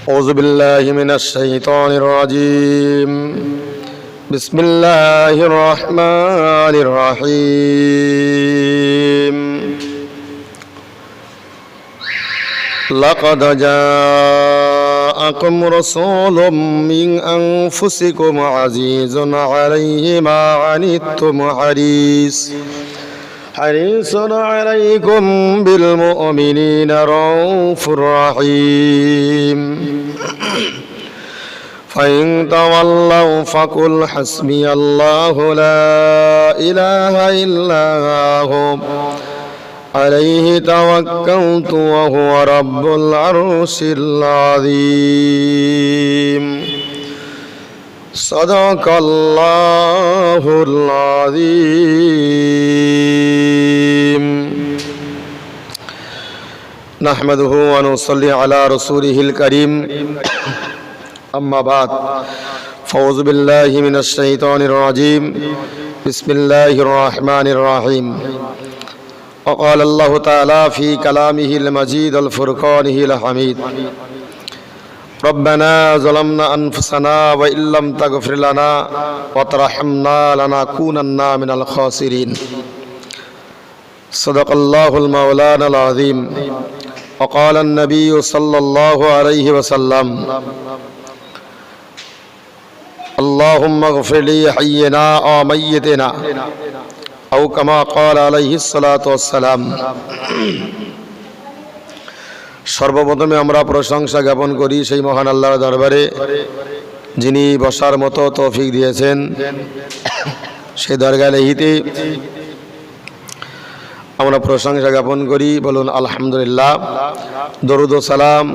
أعوذ بالله من الشيطان الرجيم. بسم الله الرحمن الرحيم. لقد جاءكم رسول من أنفسكم عزيز عليه ما عنتم حريص عليكم بالمؤمنين رؤوف رحيم. فإن تولوا فقل حسبي الله لا إله إلا هو عليه توكلت وهو رب العرش العظيم. صدق الله العظيم. نحمده ونصلي على رسوله الكريم. أما بعد فأعوذ بالله من الشيطان الرجيم. بسم الله الرحمن الرحيم. وقال الله تعالى في كلامه المجيد الفرقانه الحميد: ربنا ظلمنا أنفسنا وإن لم تغفر لنا وترحمنا لنكونن من الخاسرين. صدق الله المولانا العظيم. وقال النبي صلى الله عليه وسلم: اللهم اغفر لي حينا وميتنا، أو كما قال عليه الصلاة والسلام. সর্বপ্রথমে আমরা প্রশংসা জ্ঞাপন করি সেই মহান আল্লাহর দরবারে, যিনি বসার মতো তৌফিক দিয়েছেন। সেই দরগাহ ইলাহিতে আমরা প্রশংসা জ্ঞাপন করি, বলুন আলহামদুলিল্লাহ। দরুদ ও সালাম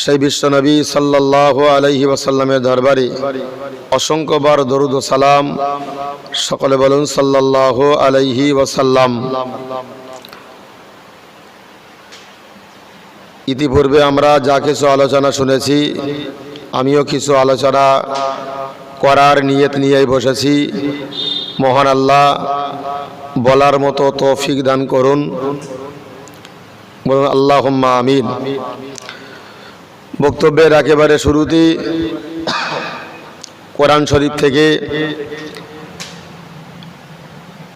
সেই বিশ্বনবী সাল্লাল্লাহু আলাইহি ওয়াসাল্লামের দরবারে অসংখ্যবার দরুদ ও সালাম। সকলে বলুন সাল্লাল্লাহু আলাইহি ওয়াসাল্লাম। ইতিপূর্বে আমরা যা কিছু আলোচনা শুনেছি, আমিও কিছু আলোচনা করার নিয়ত নিয়েই বসেছি। মহান আল্লাহ বলার মতো তৌফিক দান করুন, বলুন আল্লাহুম্মা আমিন। বক্তব্যের একেবারে শুরুতেই কোরআন শরীফ থেকে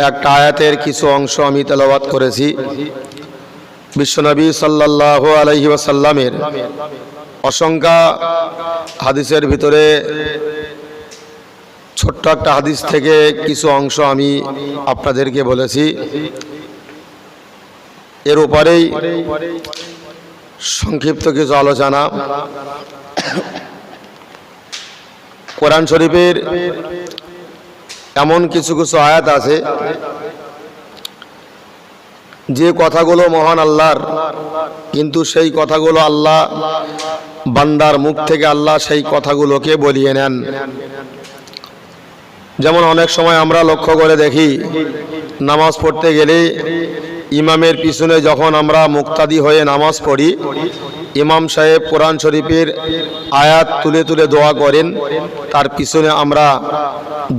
একটা আয়াতের কিছু অংশ আমি তেলাওয়াত করেছি। বিশ্বনবী সাল্লাল্লাহু আলাইহি ওয়াসাল্লামের অসংখ্য হাদিসের ভিতরে ছোট্ট একটা হাদিস থেকে কিছু অংশ আমি আপনাদেরকে বলেছি। এর উপরেই সংক্ষিপ্ত কিছু আলোচনা। কোরআন শরীফের এমন কিছু কিছু আয়াত আছে যে কথাগুলো মহান আল্লাহর, কিন্তু সেই কথাগুলো আল্লাহ বান্দার মুখ থেকে আল্লাহ সেই কথাগুলোকে বলিয়ে নেন। যেমন অনেক সময় আমরা লক্ষ্য করে দেখি, নামাজ পড়তে গেলে ইমামের পিছনে যখন আমরা মুক্তাদি হয়ে নামাজ পড়ি, ইমাম সাহেব কোরআন শরীফের আয়াত তুলে তুলে দোয়া করেন, তার পিছনে আমরা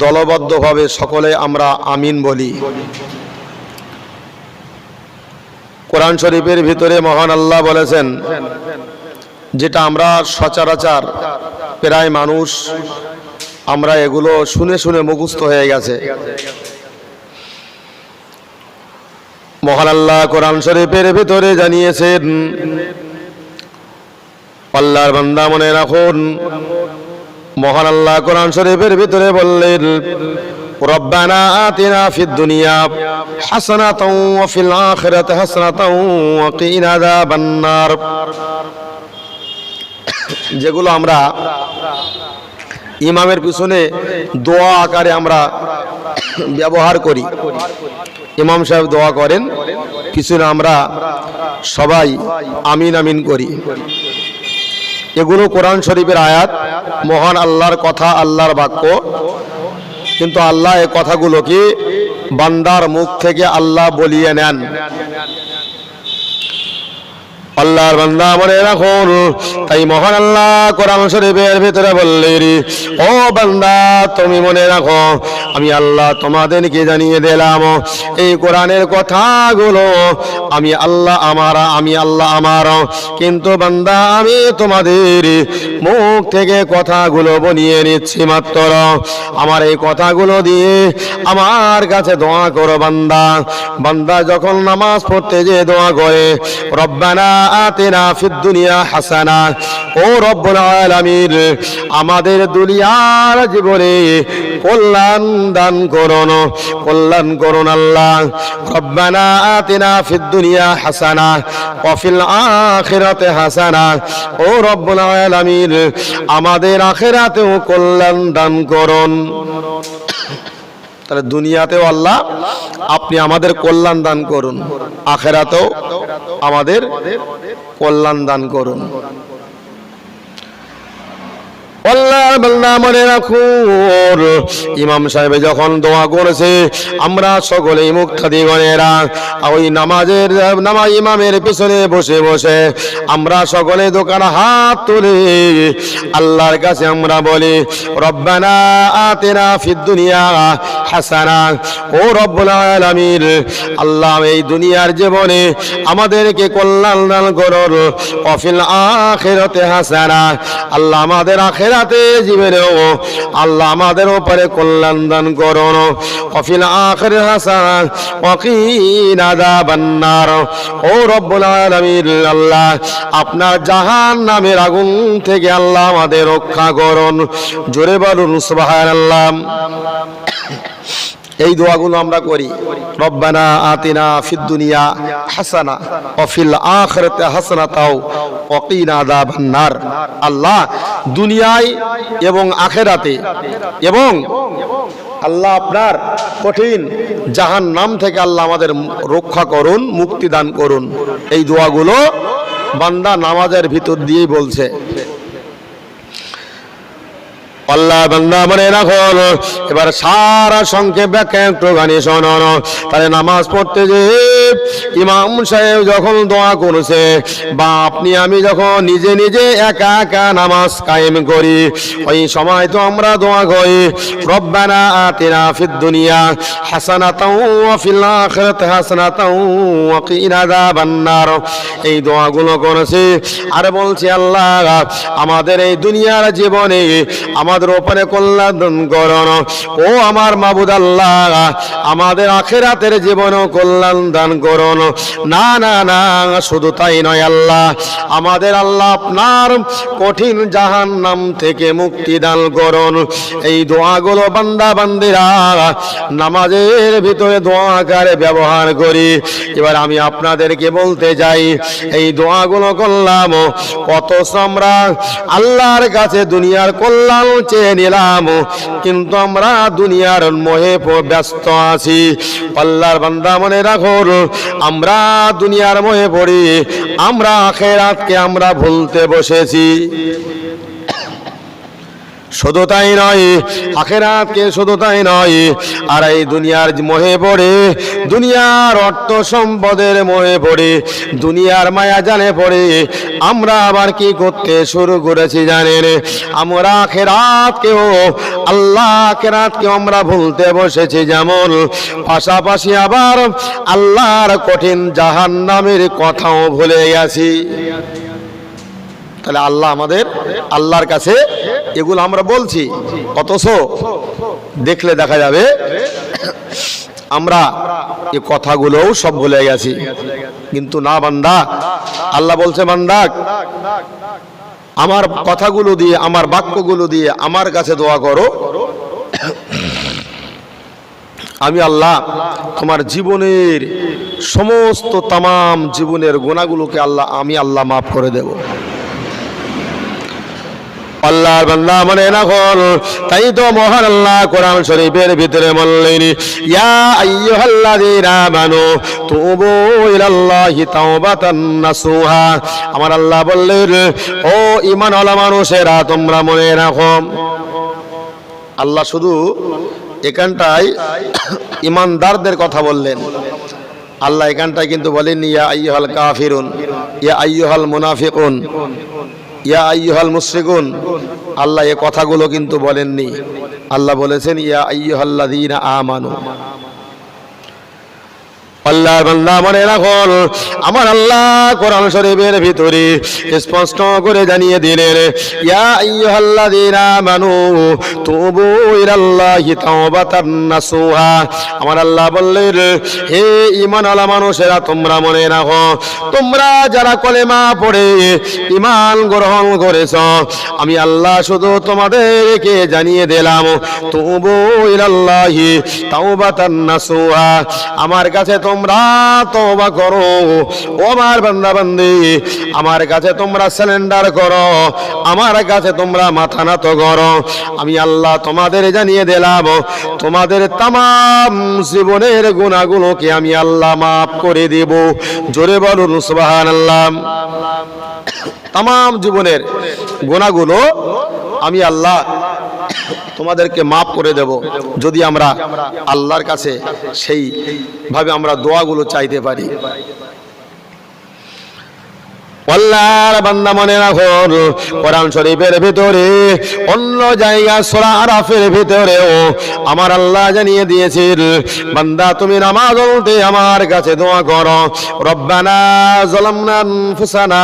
দলবদ্ধভাবে সকলে আমরা আমিন বলি। কোরআন শরীফের ভিতরে মহান আল্লাহ বলেছেন, যেটা আমরা সচরাচর প্রায় মানুষ আমরা এগুলো শুনে শুনে মুখস্থ হয়ে গেছে। মহান আল্লাহ কোরআন শরীফের ভিতরে জানিয়েছেন, আল্লাহর বান্দা মনে রাখুন, মহান আল্লাহ কোরআন শরীফের ভিতরে বললেন, রব্বানা আতিনা ফিদ দুনিয়া হাসানাতাও ওয়া ফিল আখিরাতি হাসানাতাও ওয়া কিনা আযাবান নার। যেগুলো আমরা ইমামের পিছনে দোয়া আকারে আমরা ব্যবহার করি, ইমাম সাহেব দোয়া করেন, পিছনে আমরা সবাই আমিন আমিন করি। এগুলো কোরআন শরীফের আয়াত, মহান আল্লাহর কথা, আল্লাহর বাক্য। কিন্তু আল্লাহ এই কথাগুলোকে বান্দার মুখ থেকে আল্লাহ বলিয়ে নেন। আল্লাহর বান্দা মনে রাখুন, তাই মহান আল্লাহ কোরআন শরীফের ভিতরে বললেন, ও বান্দা তুমি মনে রাখো আমি আল্লাহ তোমাদেরকে জানিয়ে দিলাম এই কোরআনের কথাগুলো আমি আল্লাহ আমার, কিন্তু বান্দা আমি তোমাদের মুখ থেকে কথাগুলো বনিয়ে নিচ্ছি মাত্র। আমার এই কথাগুলো দিয়ে আমার কাছে দোয়া করো বান্দা। বান্দা যখন নামাজ পড়তে যে দোয়া করে, রব্বানা আতিনা ফিদ দুনিয়া হাসানা, ও রব্বুল আলামিন আমাদের দুনিয়ার জীবনে কল্যাণ দান করুন আল্লাহ। রব্বানা আতিনা ফিদ দুনিয়া হাসানা ওয়া ফিল আখিরাতি হাসানা, ও রব্বুল আলামিন আমাদের আখিরাতেও কল্যাণ দান করুন। তাহলে দুনিয়াতেও আল্লাহ আপনি আমাদের কল্যাণ দান করুন, আখিরাতেও আমাদের কল্যাণ দান করুন। আল্লাহর বান্দা মনে রাখুন, ইমাম সাহেব যখন দোয়া করেছে আমরা সকলেই মুক্তাদিগণেরা ওই ইমামের পিছনে বসে বসে আমরা সকলে দোকান হাত তুলে আল্লাহর কাছে আমরা বলি, রব্বানা আতিনা ফিদ দুনিয়া হাসানা, ও রব্বুল আলামিন আল্লাহ এই দুনিয়ার জীবনে আমাদেরকে কল্যাণ দান করুন, ওয়া ফিল আখিরাতি হাসানা, আল্লাহ আমাদের আখিরাতে জীবনেও আল্লাহ আমাদের উপরে কল্যাণ দান করুন, ওয়া ফিল আখিরাতি হাসানা ওয়া কিনা আযাবান নার, ও রব্বুল আলামিন আল্লাহ আপনার জাহান্নামের আগুন থেকে আল্লাহ আমাদের রক্ষা করুন। জোরে বলুন সুবহানাল্লাহ। এই দোয়াগুলো আমরা করি, রব্বানা আতিনা ফিদ দুনিয়া হাসানা ওয়া ফিল আখিরাতি হাসানাতাও ওয়া কিনা আযাবান নার। আল্লাহ দুনিয়ায় এবং আখিরাতে এবং আল্লাহ আপনার কঠিন জাহান্নাম থেকে আল্লাহ আমাদের রক্ষা করুন, মুক্তি দান করুন। এই দোয়াগুলো বান্দা নামাজের ভিতর দিয়েই বলছে। আল্লাহ বান্দা মনে রাখুন, এবার সারা সংক্ষেপ ব্যাখ্যা একটুখানি শোনান। তাহলে নামাজ পড়তে যে ইমাম সাহেব যখন দোয়া করেছে বা আপনি আমি যখন নিজে নিজে একা একা নামাজ কায়েম করি, ওই সময় তো আমরা দোয়া করি, রব্বানা আতিনা ফিদ দুনিয়া হাসানাতাও ওয়া ফিল আখিরাতি হাসানাতাও ওয়া কিনা আযাবান নার। এই দোয়াগুলো করেছি আর বলছি, আল্লাহ আমাদের এই দুনিয়ার জীবনে আমাদের উপরে কল্যাণ দান করুন, ও আমার মাবুদ আল্লাহ আমাদের আখিরাতের জীবনেও কল্যাণ দান করুন। না না না, শুধু তাই নয় আল্লাহ আমাদের আল্লাহ আপনার কঠিন জাহান্নাম থেকে মুক্তি দান করুন। এই দোয়াগুলো বান্দা বান্দিরা নামাজের ভিতরে দোয়া আকারে ব্যবহার করি। এবার আমি আপনাদেরকে বলতে যাই, এই দোয়াগুলো করলাম অথচ আমরা আল্লাহর কাছে দুনিয়ার কল্যাণ চেয়ে নিলাম, কিন্তু আমরা দুনিয়ার মোহে ব্যস্ত আছি। আল্লাহর বান্দা মনে রাখুন, আমরা দুনিয়ার মোহে পড়ি, আমরা আখিরাতকে আমরা ভুলতে বসেছি। শুধু তাই নয়, আখিরাতকে শুধু তাই নয়, আর এই দুনিয়ার মোহে পড়ে, দুনিয়ার অর্থ সম্পদের মোহে পড়ে, দুনিয়ার মায়া জানে পড়ে আমরা আবার কি করতে শুরু করেছি জানেন? আমরা আখিরাতকেও আখিরাতকেও আমরা ভুলতে বসেছি। যেমন পাশাপাশি আবার আল্লাহর কঠিন জাহান্নামের কথাও ভুলে গেছি। তাহলে আল্লাহর কাছে এগুলো আমরা বলছি, অথচ দেখলে দেখা যাবে আমরা এই কথাগুলোও সব ভুলে গেছি। কিন্তু না বান্দা, আল্লাহ বলছে বান্দা আমার কথাগুলো দিয়ে, আমার বাক্যগুলো দিয়ে আমার কাছে দোয়া করো, আমি আল্লাহ তোমার জীবনের সমস্ত তামাম জীবনের গুনাহগুলোকে আমি আল্লাহ মাফ করে দেব। আল্লাহর বান্দা মনে রাখুন, তাই তো মহান আল্লাহ কোরআন শরীফের ভিতরে বললেন, ইয়া আইয়ুহাল্লাযীনা আমানু তুবু ইলাল্লাহি তাওবাতান নাসুহা। আমার আল্লাহ বললেন, ও ঈমানওয়ালা মানুষেরা তোমরা মনে রাখো। আল্লাহ শুধু এখানটায় ঈমানদারদের কথা বললেন, আল্লাহ এখানটায় কিন্তু বলেননি ইয়া আইয়ুহাল কাফিরুন, ইয়া আইয়ুহাল মুনাফিকুন, ইয়া আইয়ুহাল মুশরিকুন। আল্লাহ এই কথাগুলো কিন্তু বলেননি। আল্লাহ বলেছেন ইয়া আইয়ুহাল্লাযীনা আমানু। আল্লাহর বান্দা মনে রাখুন, আমার আল্লাহ কোরআন শরীফের ভিতরে স্পষ্ট করে জানিয়ে দিলেন ইয়া আইয়ুহাল্লাযীনা আমানু তুবু ইলাল্লাহি তাওবাতান নাসুহা। আমার আল্লাহ বললেন হে ঈমানওয়ালা মানুষেরা, তোমরা মনে রাখো, তোমরা যারা কলেমা পড়ে ঈমান গ্রহণ করেছ, আমি আল্লাহ শুধু তোমাদেরকে জানিয়ে দিলাম তুবু ইলাল্লাহি তাওবাতান নাসুহা। আমার কাছে তোমরা তওবা করো, ও আমার বান্দা বান্দি, আমার কাছে তোমরা সারেন্ডার করো, আমার কাছে তোমরা মাথা নত করো। আমি আল্লাহ তোমাদের জানিয়ে দিলাম তোমাদের তামাম জীবনের গুনাহগুলোকে আমি আল্লাহ মাফ করে দেব। জোরে বলুন সুবহানাল্লাহ। তামাম জীবনের গুনাহগুলো আমি আল্লাহ তোমাদেরকে মাফ করে দেব যদি আমরা আল্লাহর কাছে সেইভাবে আমরা দোয়াগুলো চাইতে পারি। আল্লাহর বান্দা মনে রাখুন, কোরআন শরীফের ভিতরে অন্য জায়গা সূরা আরাফের ভিতরেও আমার আল্লাহ জানিয়ে দিয়েছেন বান্দা তুমি নামাজ পড়তে আমার কাছে দোয়া করো, রব্বানা যালামনা আনফুসানা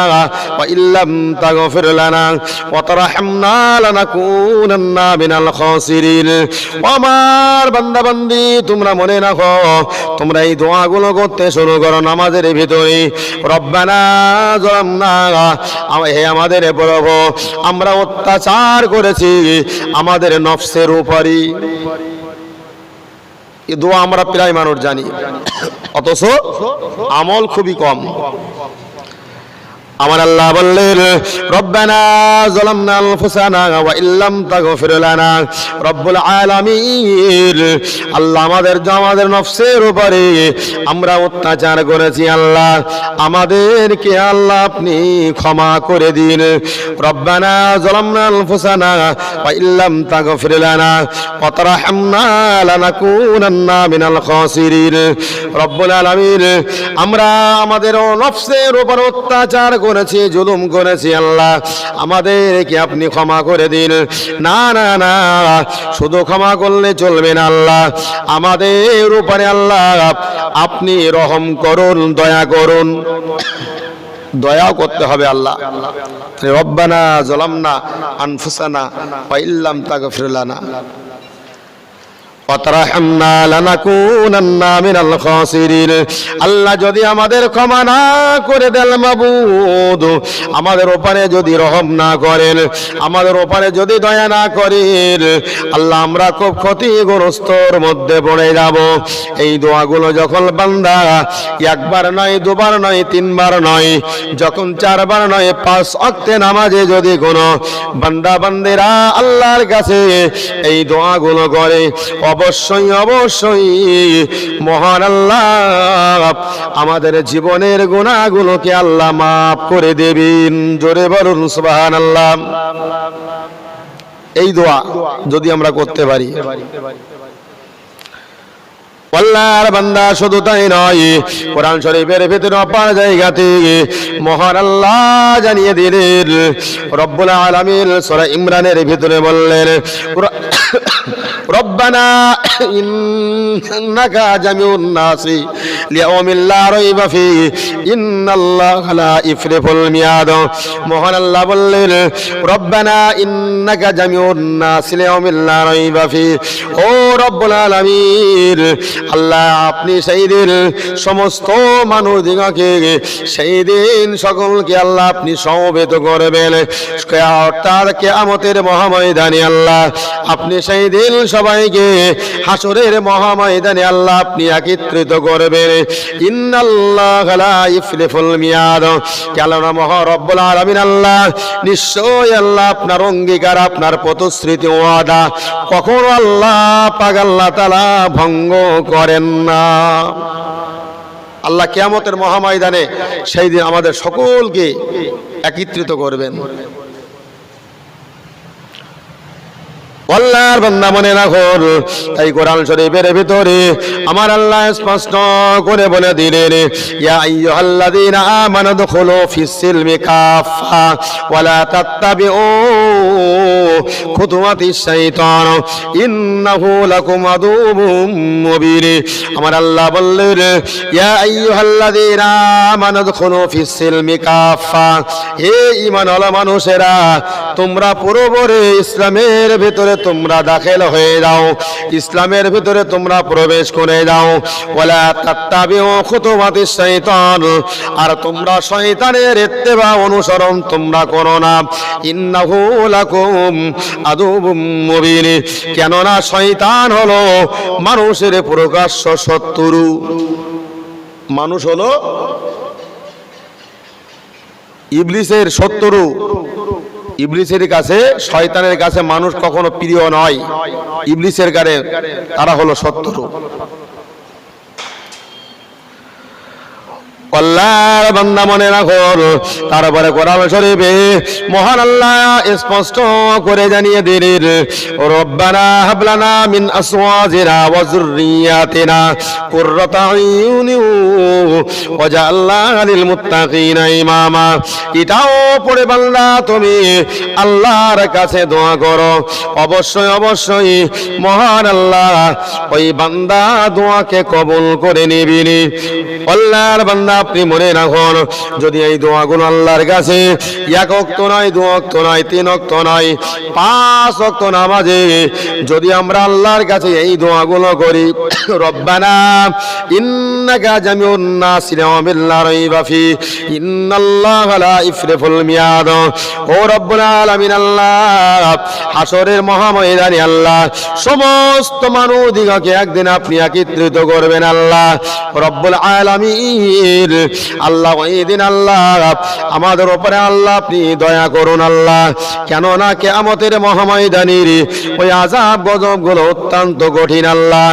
ওয়া ইল্লাম তাগফির লানা ওয়া তারহামনা লানাকুনান্না মিনাল খাসিরিন। আমার বান্দা বান্দি তোমরা মনে রাখো, তোমরা এই দোয়াগুলো করতে শুরু করো নামাজের ভিতরে। রব্বানা যালামনা, হে আমাদের প্রভু, আমরা অত্যাচার করেছি আমাদের নফসের উপরই। এই দোয়া আমরা প্রায় মানুষ জানি, অথচ আমল খুবই কম। আমার আল্লাহ বললেন রব্বানা যালামনা আনফুসানা ওয়া ইল্লাম তাগফির লানা। রব্বুল আলামিন, আল্লাহ আমাদের নফসের উপরে আমরা অত্যাচার করেছি, আল্লাহ আমাদেরকে আল্লাহ আপনি ক্ষমা করে দিন। রব্বানা যালামনা আনফুসানা ওয়া ইল্লাম তাগফির লানা ওয়া তারহামনা লানাকুনান্না মিনাল খাসিরিন। রব্বুল আলামিন, আমরা আমাদের নফসের উপর অত্যাচার করেছি, জুলুম করেছি, আল্লাহ আমাদেরকে আপনি ক্ষমা করে দিন। না না না, শুধু ক্ষমা করলে চলবে না, আল্লাহ আমাদের উপরে আল্লাহ আপনি রহম করুন, দয়া করুন। দয়াও করতে হবে আল্লাহ। রব্বানা যালামনা আনফুসানা ওয়া ইল্লাম তাগফির লানা ওয়া তারহামনা লানাকুনান্না মিনাল খাসিরিন। আল্লাহ যদি আমাদের ক্ষমা না করে দেন মাবুদ, আমাদের উপরে যদি রহম না করেন, আমাদের উপরে যদি দয়া না করেন, আল্লাহ আমরা খুব ক্ষতিগ্রস্তর মধ্যে পড়ে যাব। এই দোয়াগুলো যখন বান্দা একবার নয়, দুবার নয়, তিনবার নয়, যখন চারবার নয়, 5 ওয়াক্তে নামাজে যদি কোনো বান্দা বান্দিরা আল্লাহর কাছে এই দোয়াগুলো করে, অবশ্যই অবশ্যই মহান আল্লাহ আমাদের জীবনের গুনাহগুলোকে আল্লাহ মাফ করে দেবেন। জোরে বলুন সুবহানাল্লাহ। এই দোয়া যদি আমরা করতে পারি, আল্লাহর বান্দা শুধু তাই নয়, কোরআন শরীফের ভিতরে অপার জায়গাতে মহান আল্লাহ জানিয়ে দিলেন, রব্বুল আলামিন সূরা ইমরানের ভিতরে বললেন রব্বানা ইন্নাকা জামিউন নাসি লিয়াউমিল লা রাইবা ফিহি ইন্নাল্লাহা লা ইফলিহুল মিয়াদ। মহান আল্লাহ বললেন রব্বানা ইন্নাকা জামিউন নাসি লিয়াউমিল লা রাইবা ফিহি। ও রব্বুল আলামিন, আল্লাহ আপনি সেই দিন সমস্ত মানুষদিগকে, সেই দিন সকলকে আল্লাহ আপনি সমবেত করবেন। অর্থাৎ কিয়ামতের মহাময়দানে আল্লাহ আপনি সেই দিন সবাইকে হাসরের মহাময়দানে আল্লাহ আপনি একত্রিত করবেন। ইন্নাল্লাহা লা ইফলিহুল মিয়াদ। কেননা মহা রব্বুল আলামিন আল্লাহ নিশ্চয় আল্লাহ আপনার অঙ্গীকার, আপনার প্রতিশ্রুতি ওয়াদা কখনো আল্লাহ পাক আল্লাহ তাআলা ভঙ্গ করেন না। আল্লাহ কিয়ামতের মহাময়দানে সেই দিন আমাদের সকলকে একত্রিত করবেন। আল্লাহর বান্দা মনে রাখো, তাই কোরআন শরীফের ভিতরে আমার আল্লাহ স্পষ্ট করে বলে দিলেন, ইয়া আইয়ুহাল্লাযীনা আমানু দুখুলু ফিস সিলমি কাফা ওয়া লা তাত্তাবিউ খুতুওয়াতিশ শাইতান ইন্নাহু লাকুম আদুউম মুবিন। আমার আল্লাহ বললেন, ইয়া আইয়ুহাল্লাযীনা আমানু দুখুলু ফিস সিলমি কাফা, হে ঈমানওয়ালা মানুষেরা, তোমরা পুরোপুরি ইসলামের ভিতরে তোমরা দাখিল হয়ে যাও, ইসলামের ভিতরে তোমরা প্রবেশ করে যাও। ওয়ালা তাত্তাবিউ খুতুওয়াতিশ শাইতান, আর তোমরা শয়তানের ইত্তেবা অনুসরণ তোমরা করো না। ইন্নাহু লাকুম আদুউম মুবিন, কেননা শয়তান হলো মানুষের প্রকাশ্য শত্রু। মানুষ হলো ইবলিসের শত্রু। ইবলিসের কাছে, শয়তানের কাছে মানুষ কখনো প্রিয় নয়, ইবলিসের কাছে তারা হলো শত্রু। আল্লাহর বান্দা মনে রাখো, তারপরে কোরআন শরীফে মহান আল্লাহ স্পষ্ট করে জানিয়ে দিলেন, রব্বানা হাব লানা মিন আসওয়াজিনা ওয়া যুররিয়াতিনা কুররাতা আইয়ুন ওয়াজআলনা লিল মুত্তাকিনা ইমামা। এটাও পড়ে বান্দা তুমি আল্লাহর কাছে দোয়া করো, অবশ্যই অবশ্যই মহান আল্লাহ ওই বান্দা দোয়াকে কবুল করে নেবেন। আল্লাহর বান্দা আপনি মনে রাখুন, যদি এই দোয়াগুলো আল্লাহর কাছে এক ওয়াক্ত নয়, দু ওয়াক্ত নয়, তিন ওয়াক্ত নয়, 5 ওয়াক্ত নামাজে যদি আমরা আল্লাহর কাছে এই দোয়াগুলো করি, রব্বানা ইন্নাকা জামিউন নাসি লিয়াউমিন লা রাইবা ফি ইন্নাল্লাহা লা ইফরিফুল মিয়াদ। ও রব্বুল আলামিন, আল্লাহ হাসরের মহাময়দানে আল্লাহ সমস্ত মানুষদিগকে একদিন আপনি একত্রিত করবেন। আল্লাহ রব্বুল আলামিন, আল্লাহ ওই দিন আল্লাহ আমাদের উপরে আল্লাহ আপনি দয়া করুন আল্লাহ, কেননা কিয়ামতের মহাময়দানের ওই আযাব গজব গুলো অত্যন্ত কঠিন। আল্লাহ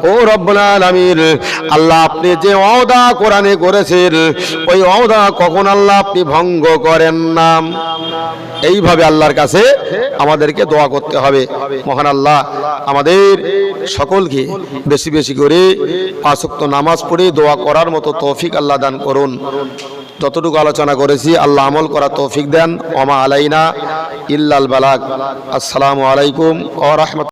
ও রব্বুল আলামিন, আল্লাহ আপনি যে ওয়াদা কোরআনে করেছেন, ওই ওয়াদা কখন আল্লাহ আপনি ভঙ্গ করেন না। এইভাবে আল্লাহর কাছে আমাদেরকে দোয়া করতে হবে। মহান আল্লাহ আমাদের সকলকে বেশি বেশি করে 5 ওয়াক্ত নামাজ পড়ে দোয়া করার মতো তৌফিক আল্লাহ দান করুন। যতটুকু আলোচনা করেছি আল্লাহ আমল করার তৌফিক দেন। ওমা আলাইনা ইল্লাল বালাগ। আসসালামু আলাইকুম ওয়া রাহমাতুল্লাহ।